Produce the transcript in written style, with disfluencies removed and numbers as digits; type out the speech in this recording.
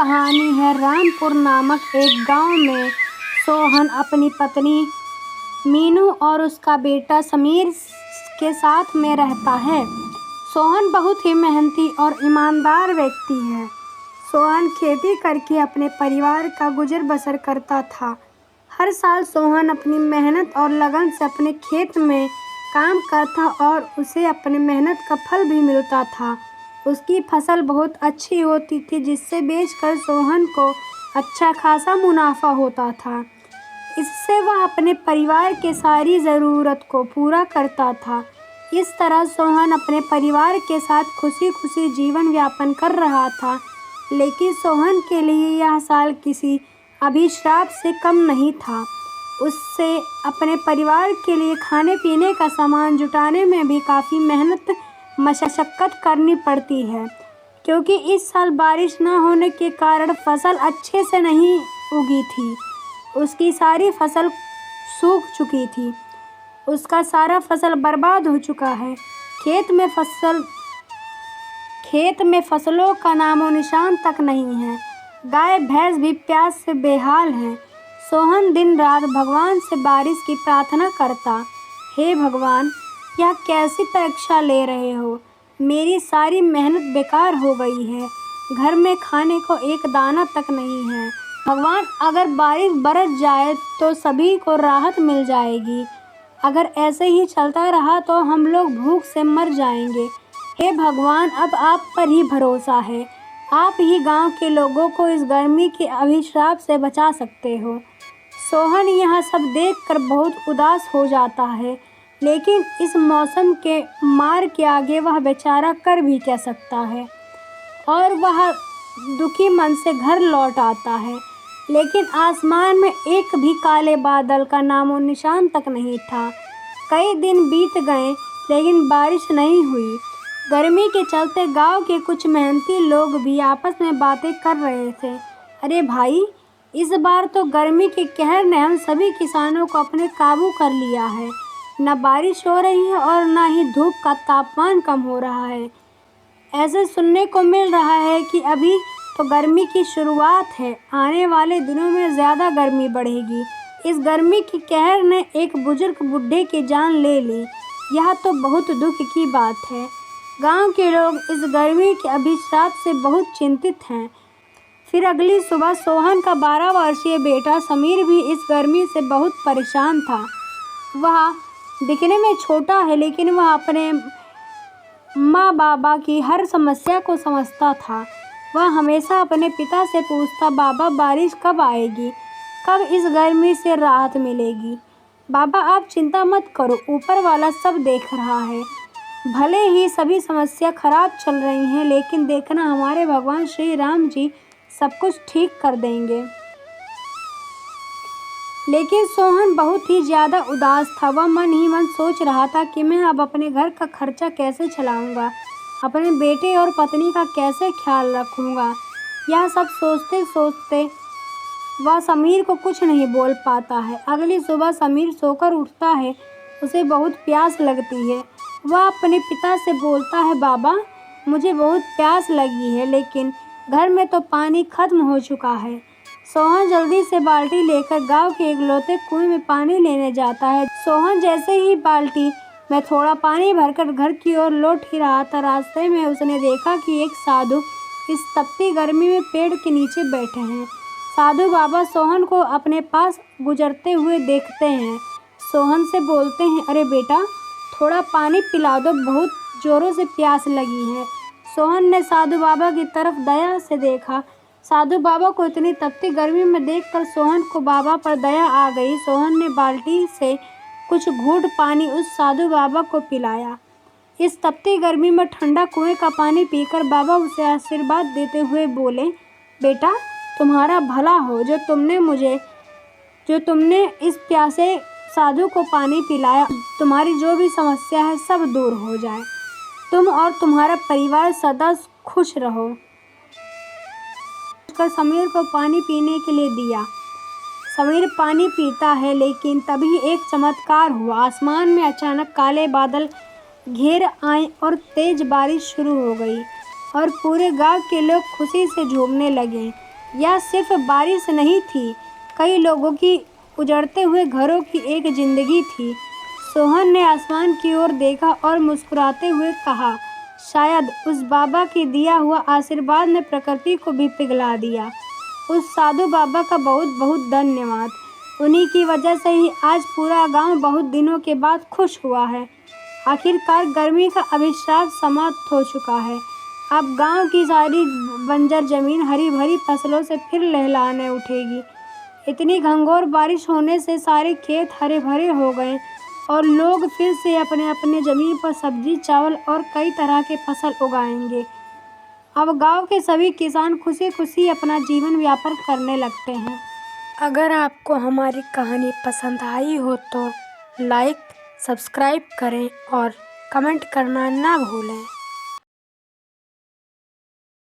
कहानी है रामपुर नामक एक गांव में सोहन अपनी पत्नी मीनू और उसका बेटा समीर के साथ में रहता है। सोहन बहुत ही मेहनती और ईमानदार व्यक्ति है। सोहन खेती करके अपने परिवार का गुजर बसर करता था। हर साल सोहन अपनी मेहनत और लगन से अपने खेत में काम करता और उसे अपनी मेहनत का फल भी मिलता था। उसकी फसल बहुत अच्छी होती थी, जिससे बेचकर सोहन को अच्छा खासा मुनाफा होता था। इससे वह अपने परिवार के सारी ज़रूरत को पूरा करता था। इस तरह सोहन अपने परिवार के साथ खुशी खुशी जीवन यापन कर रहा था। लेकिन सोहन के लिए यह साल किसी अभिशाप से कम नहीं था। उससे अपने परिवार के लिए खाने पीने का सामान जुटाने में भी काफ़ी मेहनत मशक्क़त करनी पड़ती है, क्योंकि इस साल बारिश न होने के कारण फसल अच्छे से नहीं उगी थी। उसकी सारी फसल सूख चुकी थी। उसका सारा फसल बर्बाद हो चुका है। खेत में फसलों का नामो निशान तक नहीं है। गाय भैंस भी प्यास से बेहाल हैं। सोहन दिन रात भगवान से बारिश की प्रार्थना करता। हे भगवान, यह कैसी परीक्षा ले रहे हो? मेरी सारी मेहनत बेकार हो गई है। घर में खाने को एक दाना तक नहीं है। भगवान, अगर बारिश बरस जाए तो सभी को राहत मिल जाएगी। अगर ऐसे ही चलता रहा तो हम लोग भूख से मर जाएंगे। हे भगवान, अब आप पर ही भरोसा है। आप ही गांव के लोगों को इस गर्मी के अभिशाप से बचा सकते हो। सोहन यह सब देखकर बहुत उदास हो जाता है, लेकिन इस मौसम के मार के आगे वह बेचारा कर भी क्या सकता है, और वह दुखी मन से घर लौट आता है। लेकिन आसमान में एक भी काले बादल का नामो निशान तक नहीं था। कई दिन बीत गए, लेकिन बारिश नहीं हुई। गर्मी के चलते गांव के कुछ मेहनती लोग भी आपस में बातें कर रहे थे। अरे भाई, इस बार तो गर्मी के कहर ने हम सभी किसानों को अपने काबू कर लिया है। न बारिश हो रही है और न ही धूप का तापमान कम हो रहा है। ऐसे सुनने को मिल रहा है कि अभी तो गर्मी की शुरुआत है, आने वाले दिनों में ज़्यादा गर्मी बढ़ेगी। इस गर्मी की कहर ने एक बुजुर्ग बूढ़े की जान ले ली। यह तो बहुत दुख की बात है। गांव के लोग इस गर्मी के अभिशाप से बहुत चिंतित हैं। फिर अगली सुबह सोहन का 12 वर्षीय बेटा समीर भी इस गर्मी से बहुत परेशान था। वह दिखने में छोटा है, लेकिन वह अपने माँ बाबा की हर समस्या को समझता था। वह हमेशा अपने पिता से पूछता, बाबा, बारिश कब आएगी? कब इस गर्मी से राहत मिलेगी? बाबा, आप चिंता मत करो, ऊपर वाला सब देख रहा है। भले ही सभी समस्या खराब चल रही हैं, लेकिन देखना, हमारे भगवान श्री राम जी सब कुछ ठीक कर देंगे। लेकिन सोहन बहुत ही ज़्यादा उदास था। वह मन ही मन सोच रहा था कि मैं अब अपने घर का खर्चा कैसे चलाऊंगा, अपने बेटे और पत्नी का कैसे ख्याल रखूंगा। यह सब सोचते सोचते वह समीर को कुछ नहीं बोल पाता है। अगली सुबह समीर सोकर उठता है। उसे बहुत प्यास लगती है। वह अपने पिता से बोलता है, बाबा, मुझे बहुत प्यास लगी है, लेकिन घर में तो पानी खत्म हो चुका है। सोहन जल्दी से बाल्टी लेकर गांव के इकलौते कुएं में पानी लेने जाता है। सोहन जैसे ही बाल्टी में थोड़ा पानी भरकर घर की ओर लौट ही रहा था, रास्ते में उसने देखा कि एक साधु इस तपती गर्मी में पेड़ के नीचे बैठे हैं। साधु बाबा सोहन को अपने पास गुजरते हुए देखते हैं। सोहन से बोलते हैं, अरे बेटा, थोड़ा पानी पिला दो, बहुत ज़ोरों से प्यास लगी है। सोहन ने साधु बाबा की तरफ दया से देखा। साधु बाबा को इतनी तपती गर्मी में देखकर सोहन को बाबा पर दया आ गई। सोहन ने बाल्टी से कुछ घूंट पानी उस साधु बाबा को पिलाया। इस तपती गर्मी में ठंडा कुएं का पानी पीकर बाबा उसे आशीर्वाद देते हुए बोले, बेटा, तुम्हारा भला हो, जो तुमने इस प्यासे साधु को पानी पिलाया। तुम्हारी जो भी समस्या है सब दूर हो जाए। तुम और तुम्हारा परिवार सदा खुश रहो। समीर को पानी पीने के लिए दिया। समीर पानी पीता है, लेकिन तभी एक चमत्कार हुआ। आसमान में अचानक काले बादल घेर आए और तेज बारिश शुरू हो गई और पूरे गांव के लोग खुशी से झूमने लगे। यह सिर्फ बारिश नहीं थी, कई लोगों की उजड़ते हुए घरों की एक जिंदगी थी। सोहन ने आसमान की ओर देखा और मुस्कुराते हुए कहा, शायद उस बाबा की दिया हुआ आशीर्वाद ने प्रकृति को भी पिघला दिया। उस साधु बाबा का बहुत बहुत धन्यवाद। उन्हीं की वजह से ही आज पूरा गांव बहुत दिनों के बाद खुश हुआ है। आखिरकार गर्मी का अभिशाप समाप्त हो चुका है। अब गांव की सारी बंजर जमीन हरी भरी फसलों से फिर लहलहाने उठेगी। इतनी घंघोर बारिश होने से सारे खेत हरे भरे हो गए और लोग फिर से अपने अपने जमीन पर सब्जी, चावल और कई तरह के फसल उगाएंगे। अब गांव के सभी किसान खुशी खुशी अपना जीवन यापन करने लगते हैं। अगर आपको हमारी कहानी पसंद आई हो तो लाइक, सब्सक्राइब करें और कमेंट करना ना भूलें।